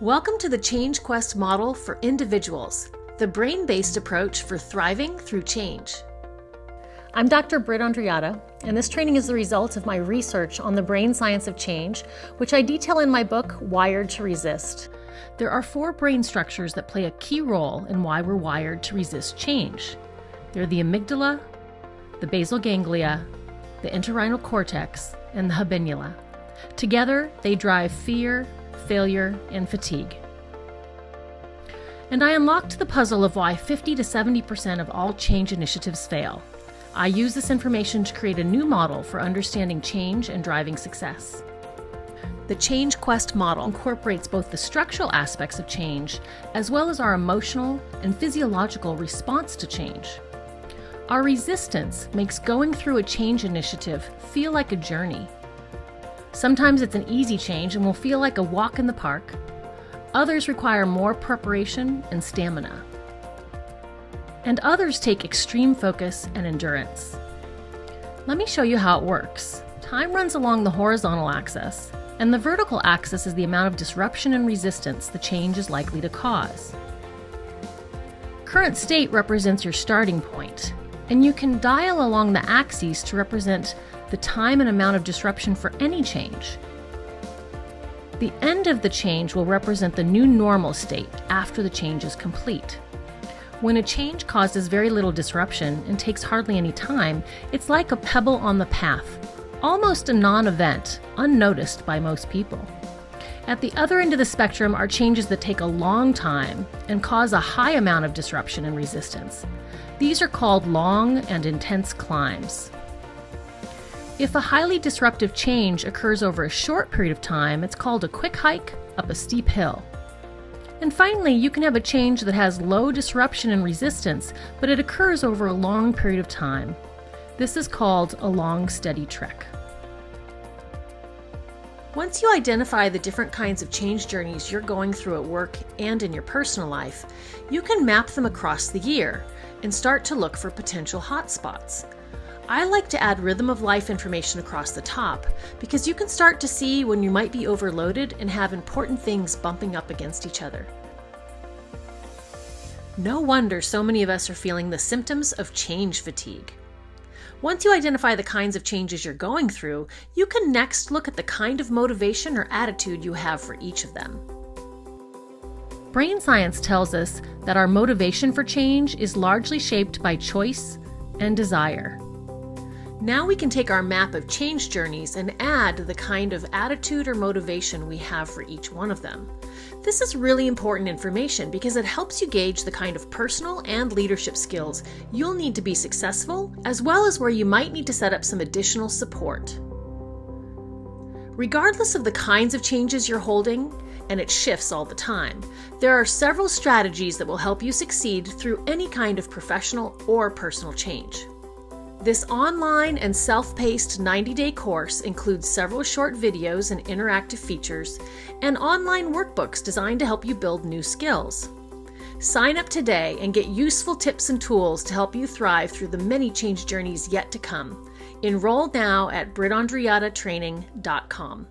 Welcome to the Change Quest model for individuals, the brain-based approach for thriving through change. I'm Dr. Britt Andreatta, and this training is the result of my research on the brain science of change, which I detail in my book, Wired to Resist. There are 4 brain structures that play a key role in why we're wired to resist change. They're the amygdala, the basal ganglia, the entorhinal cortex, and the habenula. Together, they drive fear, failure, and fatigue. And I unlocked the puzzle of why 50 to 70% of all change initiatives fail. I use this information to create a new model for understanding change and driving success. The Change Quest model incorporates both the structural aspects of change as well as our emotional and physiological response to change. Our resistance makes going through a change initiative feel like a journey. Sometimes it's an easy change and will feel like a walk in the park. Others require more preparation and stamina. And others take extreme focus and endurance. Let me show you how it works. Time runs along the horizontal axis, and the vertical axis is the amount of disruption and resistance the change is likely to cause. Current state represents your starting point, and you can dial along the axes to represent the time and amount of disruption for any change. The end of the change will represent the new normal state after the change is complete. When a change causes very little disruption and takes hardly any time, it's like a pebble on the path, almost a non-event, unnoticed by most people. At the other end of the spectrum are changes that take a long time and cause a high amount of disruption and resistance. These are called long and intense climbs. If a highly disruptive change occurs over a short period of time, it's called a quick hike up a steep hill. And finally, you can have a change that has low disruption and resistance, but it occurs over a long period of time. This is called a long, steady trek. Once you identify the different kinds of change journeys you're going through at work and in your personal life, you can map them across the year and start to look for potential hotspots. I like to add rhythm of life information across the top because you can start to see when you might be overloaded and have important things bumping up against each other. No wonder so many of us are feeling the symptoms of change fatigue. Once you identify the kinds of changes you're going through, you can next look at the kind of motivation or attitude you have for each of them. Brain science tells us that our motivation for change is largely shaped by choice and desire. Now we can take our map of change journeys and add the kind of attitude or motivation we have for each one of them. This is really important information because it helps you gauge the kind of personal and leadership skills you'll need to be successful, as well as where you might need to set up some additional support. Regardless of the kinds of changes you're holding, and it shifts all the time, there are several strategies that will help you succeed through any kind of professional or personal change. This online and self-paced 90-day course includes several short videos and interactive features, and online workbooks designed to help you build new skills. Sign up today and get useful tips and tools to help you thrive through the many change journeys yet to come. Enroll now at brittandreattatraining.com.